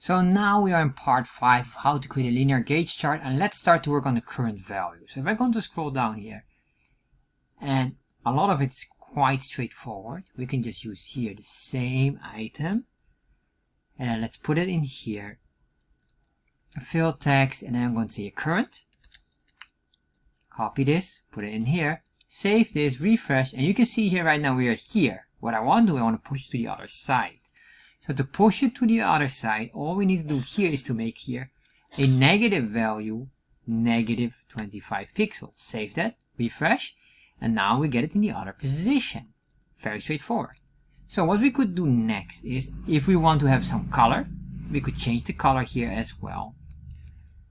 So now we are in part 5 of how to create a linear gauge chart, and let's start to work on the current value. So if I'm going to scroll down here, and a lot of it's quite straightforward, we can just use here the same item, and then let's put it in here, fill text, and then I'm going to say a current, copy this, put it in here, save this, refresh, and you can see here right now we are here. What I want to do, I want to push it to the other side. So to push it to the other side, all we need to do here is to make here a negative value, negative 25 pixels. Save that, refresh, and now we get it in the other position. Very straightforward. So what we could do next is, if we want to have some color, we could change the color here as well.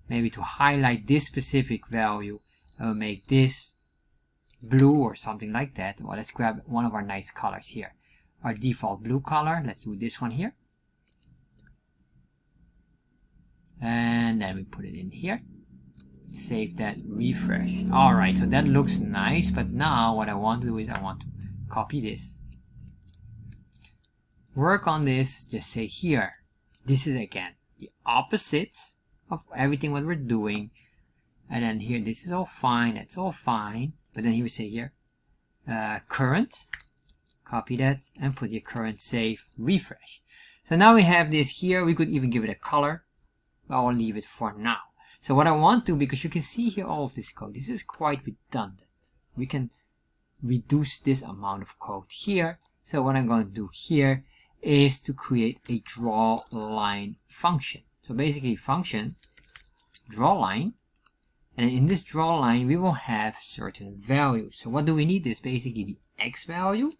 Maybe to highlight this specific value, I will make this blue or something like that. Well, let's grab one of our nice colors here. Our default blue color, let's do this one here. And then we put it in here. Save that, refresh. Alright, so that looks nice, but now what I want to do is I want to copy this. Work on this, just say here. This is again the opposites of everything what we're doing. And then here, this is all fine, that's all fine. But then here we say here, current. Copy that and put your current, save, refresh. So now we have this here. We could even give it a color. I'll leave it for now. So what I want to, because you can see here all of this code, this is quite redundant. We can reduce this amount of code here. So what I'm going to do here is to create a draw line function. So basically function, draw line. And in this draw line, we will have certain values. So what do we need is basically the X value.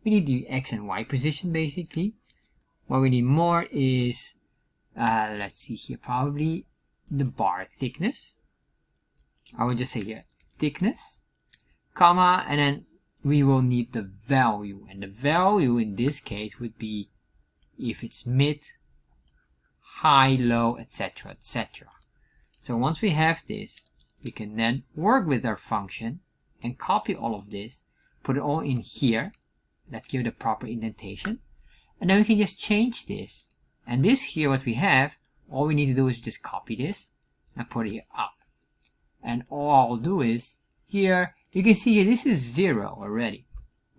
We need the X and Y position basically. What we need more is, let's see here, probably the bar thickness. I will just say here, thickness, comma, and then we will need the value. And the value in this case would be if it's mid, high, low, etc, etc. So once we have this, we can then work with our function and copy all of this, put it all in here. Let's give it a proper indentation. And then we can just change this. And this here, what we have, all we need to do is just copy this and put it here up. And all I'll do is here, you can see here, this is 0 already.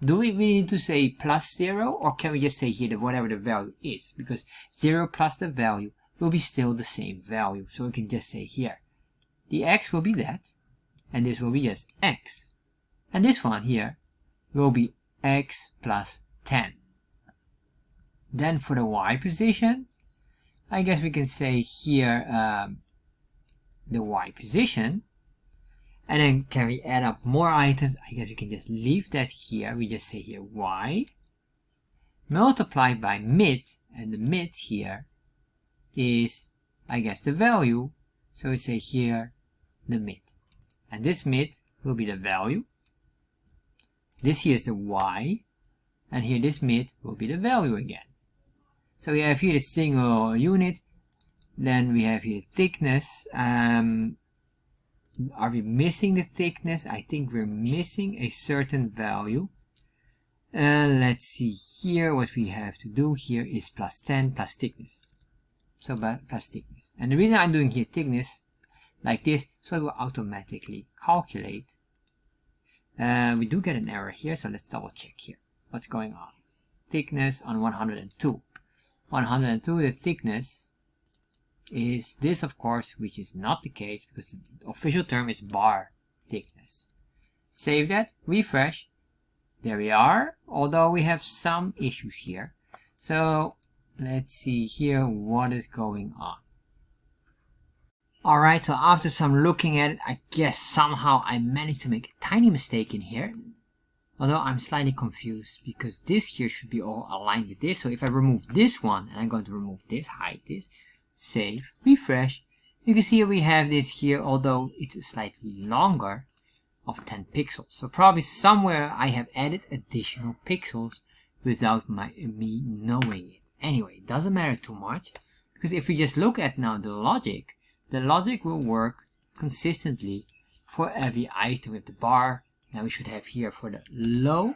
Do we need to say plus 0, or can we just say here that whatever the value is? Because 0 plus the value will be still the same value. So we can just say here, the X will be that, and this will be just X. And this one here will be X plus 10. Then for the Y position, I guess we can say here the Y position. And then can we add up more items? I guess we can just leave that here. We just say here Y multiplied by mid, and the mid here is, I guess, the value. So we say here the mid. And this mid will be the value. This here is the Y, and here this mid will be the value again. So we have here the single unit, then we have here the thickness. Are we missing the thickness? I think we're missing a certain value. Let's see here, what we have to do here is plus 10 plus thickness. So plus thickness. And the reason I'm doing here thickness like this, so it will automatically calculate. We do get an error here, so let's double check here. What's going on? Thickness on 102. 102, the thickness is this, of course, which is not the case because the official term is bar thickness. Save that, refresh. There we are, although we have some issues here. So let's see here what is going on. Alright, so after some looking at it, I guess somehow I managed to make a tiny mistake in here. Although I'm slightly confused because this here should be all aligned with this. So if I remove this one, and I'm going to remove this, hide this, save, refresh, you can see we have this here, although it's slightly longer, of 10 pixels. So probably somewhere I have added additional pixels without me knowing it. Anyway, it doesn't matter too much, because if we just look at now the logic will work consistently for every item with the bar. Now we should have here for the low,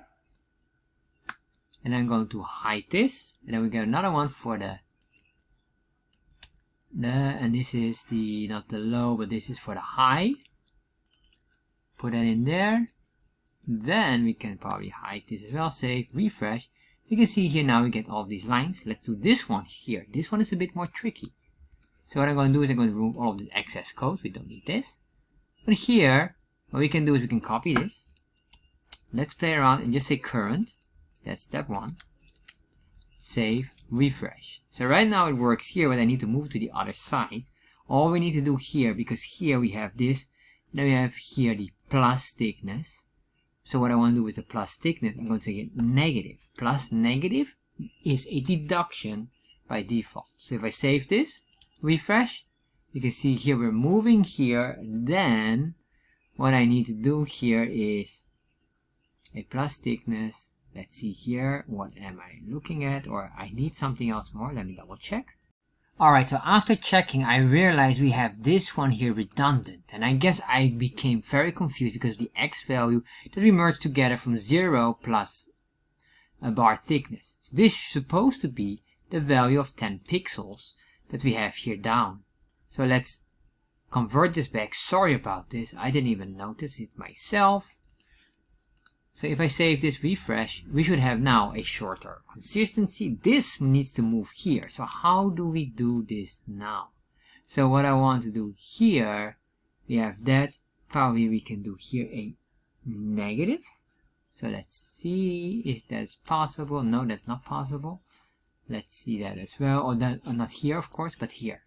and I'm going to hide this, and then we get another one for the And this is the, not the low, but this is for the high. Put that in there. Then we can probably hide this as well. Save, refresh. You can see here now we get all of these lines. Let's do this one here. This one is a bit more tricky. So what I'm going to do is I'm going to remove all of this excess code. We don't need this. But here, what we can do is we can copy this. Let's play around and just say current. That's step 1. Save, refresh. So right now it works here, but I need to move to the other side. All we need to do here, because here we have this, then we have here the plus thickness. So what I want to do with the plus thickness, I'm going to say negative. Plus negative is a deduction by default. So if I save this, refresh, you can see here we're moving here. Then what I need to do here is a plus thickness. Let's see here, what am I looking at? Or I need something else more. Let me double check. Alright, so after checking, I realized we have this one here redundant. And I guess I became very confused because of the X value that we merged together from 0 plus a bar thickness. So this is supposed to be the value of 10 pixels that we have here down. So let's convert this back. Sorry about this. I didn't even notice it myself. So if I save this, refresh, we should have now a shorter consistency. This needs to move here. So how do we do this now? So what I want to do here, we have that. Probably we can do here a negative. So let's see if that's possible. No, that's not possible. Let's see that as well. Or that, not here, of course, but here.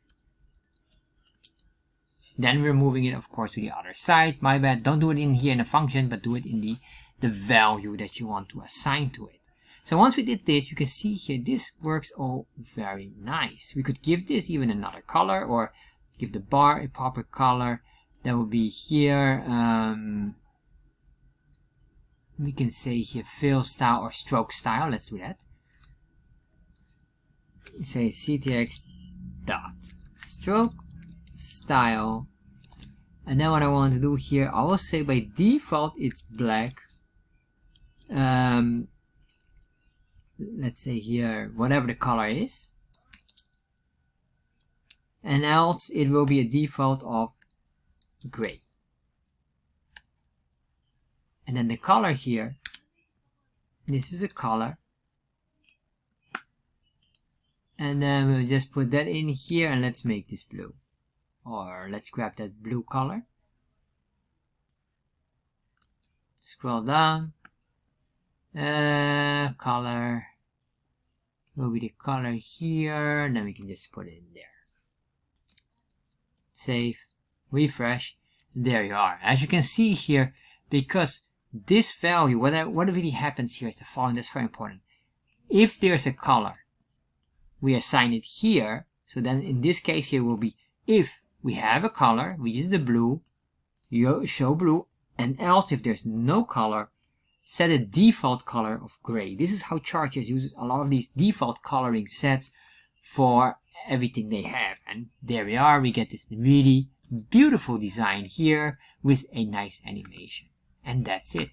Then we're moving it, of course, to the other side. My bad. Don't do it in here in a function, but do it in the value that you want to assign to it. So once we did this, you can see here, this works all very nice. We could give this even another color, or give the bar a proper color. That would be here. We can say here fill style or stroke style. Let's do that. Say ctx dot stroke style. And then what I want to do here, I will say by default it's black. Let's say here whatever the color is, and else it will be a default of gray. And then the color here, this is a color, and then we'll just put that in here, and let's make this blue, or let's grab that blue color, scroll down. Color will be the color here, and then we can just put it in there. Save, refresh, there you are. As you can see here, because this value, what really happens here is the following. That's very important. If there's a color, we assign it here. So then in this case here will be, if we have a color, we use the blue, you show blue, and else if there's no color, set a default color of gray. This is how chart.js uses a lot of these default coloring sets for everything they have. And there we are. We get this really beautiful design here with a nice animation. And that's it.